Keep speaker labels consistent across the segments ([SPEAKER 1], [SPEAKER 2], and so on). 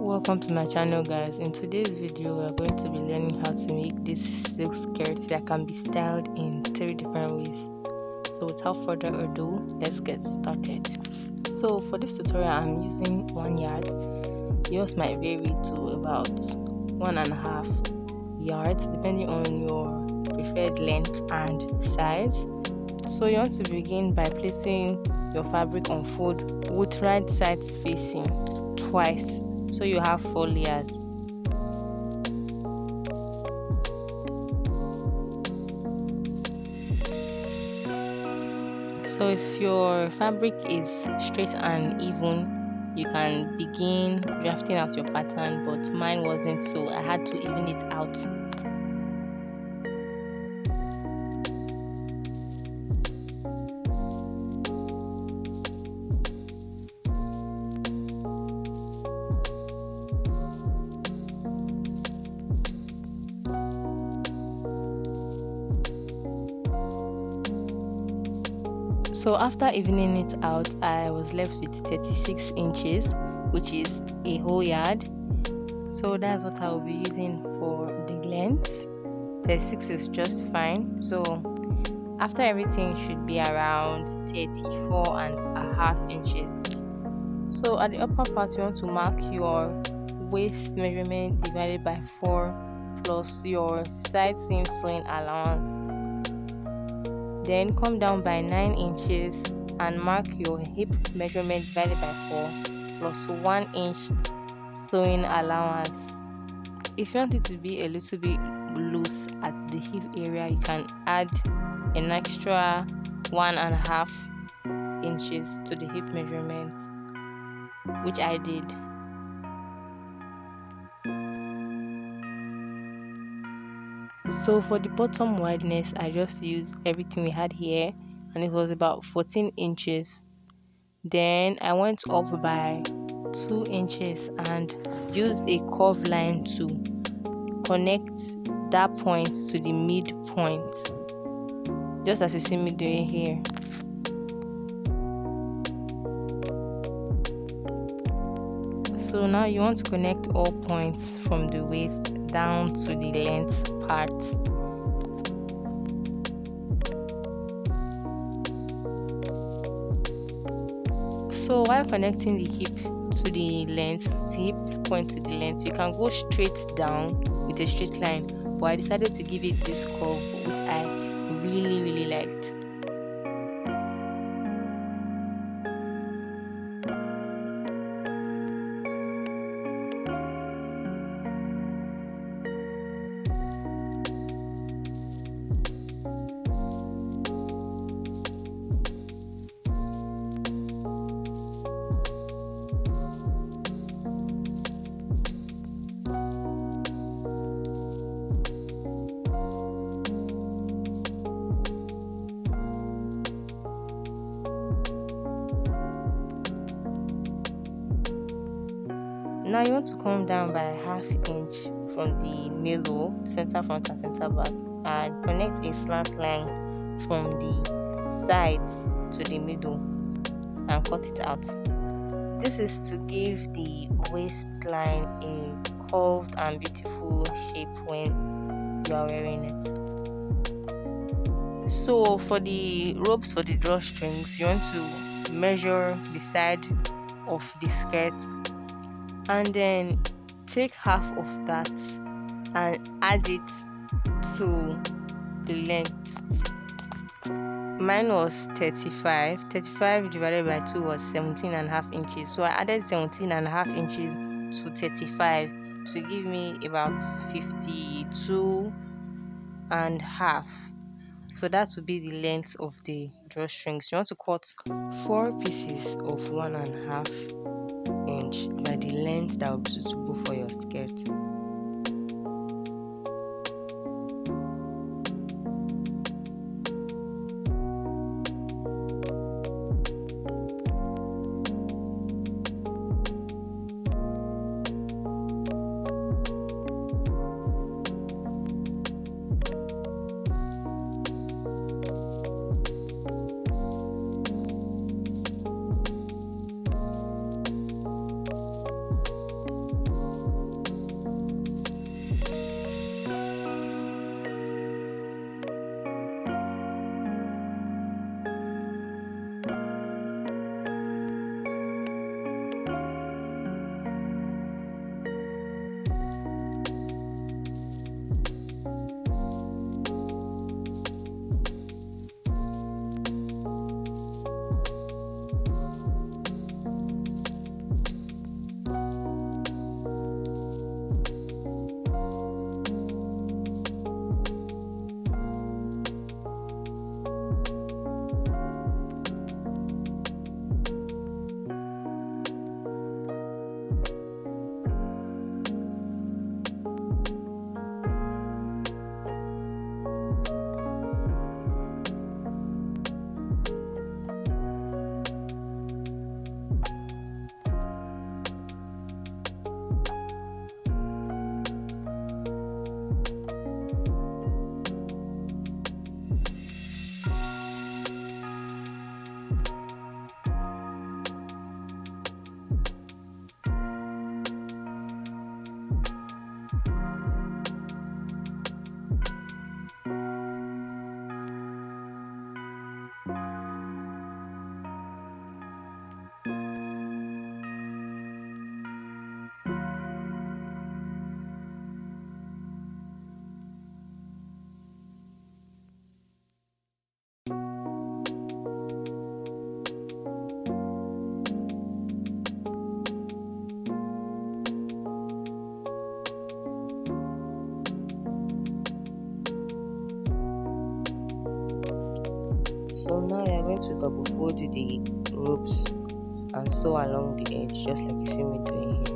[SPEAKER 1] Welcome to my channel, guys. In today's video we are going to be learning how to make this silk skirt that can be styled in 3 different ways. So without further ado, let's get started. So for this tutorial I'm using 1 yard. Yours might vary to about 1.5 yards depending on your preferred length and size. So you want to begin by placing your fabric on fold with right sides facing twice, so you have 4 layers. So if your fabric is straight and even, you can begin drafting out your pattern, but mine wasn't, so I had to even it out. So after evening it out, I was left with 36 inches, which is a whole yard. So that's what I will be using for the length. 36 is just fine. So after everything should be around 34.5 inches. So at the upper part, you want to mark your waist measurement divided by 4 plus your side seam sewing allowance. Then come down by 9 inches and mark your hip measurement divided by 4 plus 1 inch sewing allowance. If you want it to be a little bit loose at the hip area, you can add an extra 1.5 inches to the hip measurement, which I did. So for the bottom wideness, I just used everything we had here, and it was about 14 inches. Then I went up by 2 inches and used a curved line to connect that point to the midpoint, just as you see me doing here. So now you want to connect all points from the waist down to the length part. So while connecting the hip to the length, the hip point to the length, you can go straight down with a straight line, but I decided to give it this curve, which I really liked. Now you want to come down by 1/2 inch from the middle, center front and center back, and connect a slant line from the sides to the middle and cut it out. This is to give the waistline a curved and beautiful shape when you are wearing it. So for the ropes for the drawstrings, you want to measure the side of the skirt and then take half of that and add it to the length. Mine was 35 divided by 2 was 17.5 inches, so I added 17.5 inches to 35 to give me about 52.5. so that would be the length of the drawstrings. You want to cut 4 pieces of 1.5 inch by the length that will be suitable for your skirt.
[SPEAKER 2] So now you're going to double fold the ropes and sew along the edge, just like you see me doing here.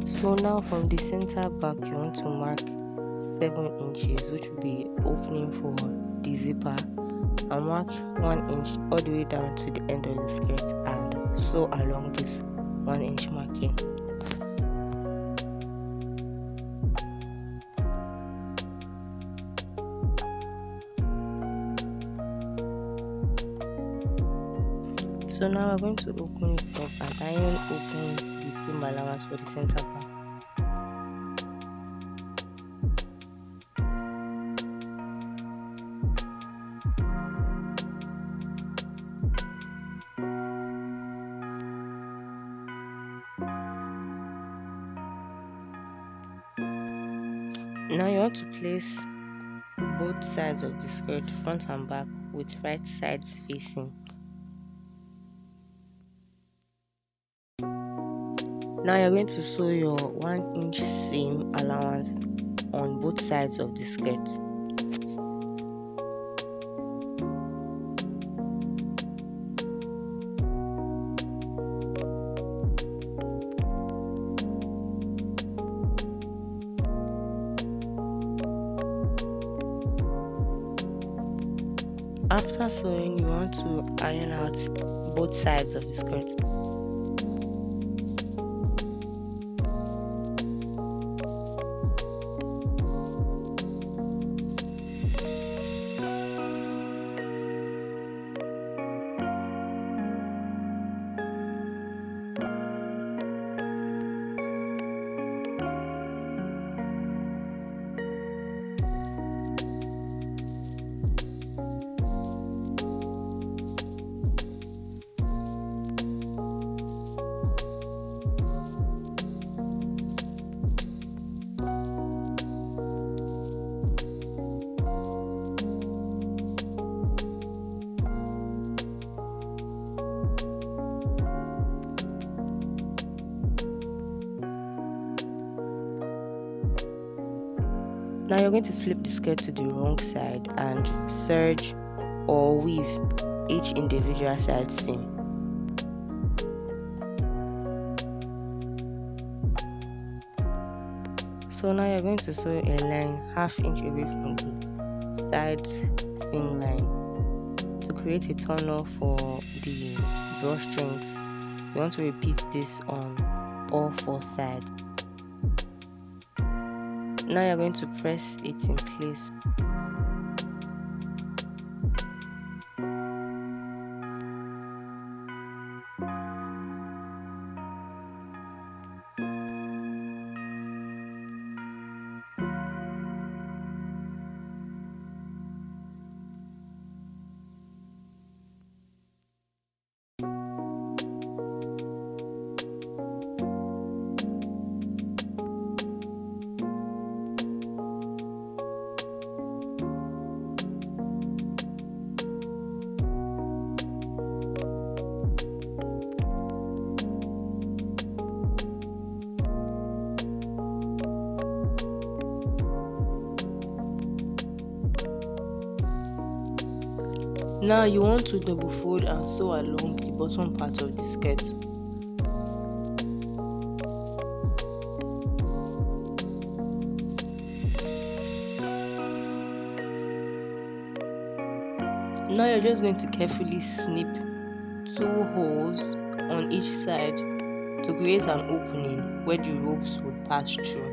[SPEAKER 2] So now from the center back, you want to mark 7 inches, which will be opening for the zipper, and mark 1 inch all the way down to the end of the skirt and sew along this 1 inch marking. So now we're going to open it up and iron open the seam allowance for the center back. Now you want to place both sides of the skirt, front and back, with right sides facing. Now you're going to sew your 1 inch seam allowance on both sides of the skirt. After sewing, you want to iron out both sides of the skirt. Now you're going to flip the skirt to the wrong side and serge or weave each individual side seam. So now you're going to sew a line 1/2 inch away from the side seam line to create a tunnel for the drawstrings. You want to repeat this on all 4 sides. Now you're going to press it in place. Now you want to double fold and sew along the bottom part of the skirt. Now you're just going to carefully snip 2 holes on each side to create an opening where the ropes would pass through.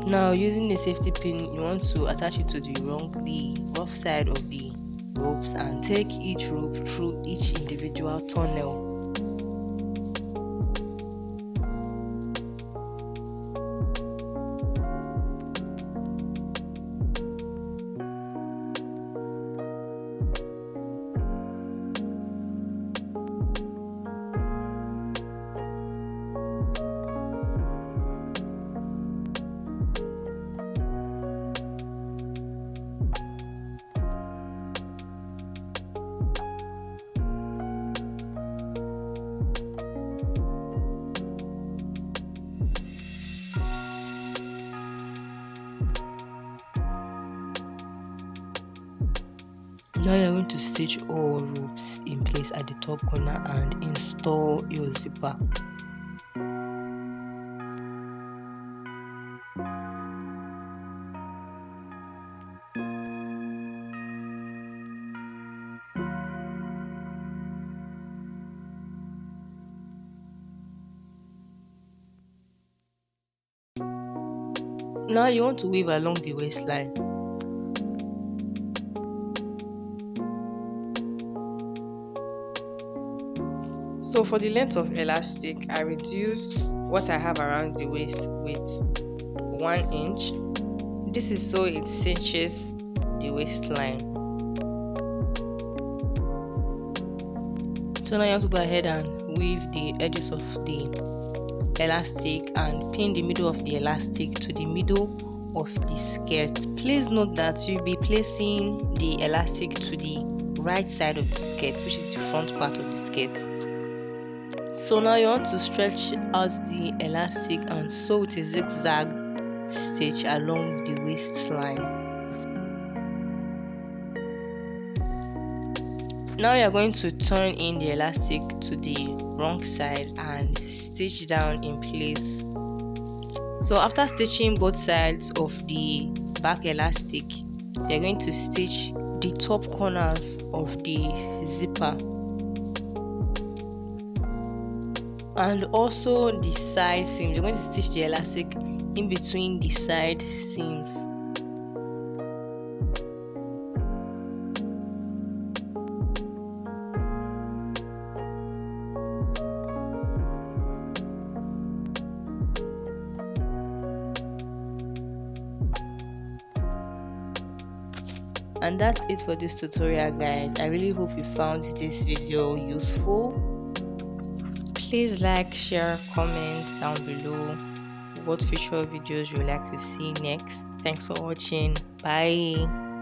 [SPEAKER 2] Now, using a safety pin, you want to attach it to the rough side of the ropes and take each rope through each individual tunnel. Now you're going to stitch all ropes in place at the top corner and install your zipper. Now you want to weave along the waistline. So for the length of elastic, I reduce what I have around the waist with 1 inch. This is so it cinches the waistline. So now you have to go ahead and weave the edges of the elastic and pin the middle of the elastic to the middle of the skirt. Please note that you'll be placing the elastic to the right side of the skirt, which is the front part of the skirt. So now you want to stretch out the elastic and sew with a zigzag stitch along the waistline. Now you are going to turn in the elastic to the wrong side and stitch down in place. So after stitching both sides of the back elastic, you're going to stitch the top corners of the zipper and also the side seams. You're going to stitch the elastic in between the side seams. And that's it for this tutorial, guys. I really hope you found this video useful. Please like, share, comment down below what future videos you would like to see next. Thanks for watching. Bye.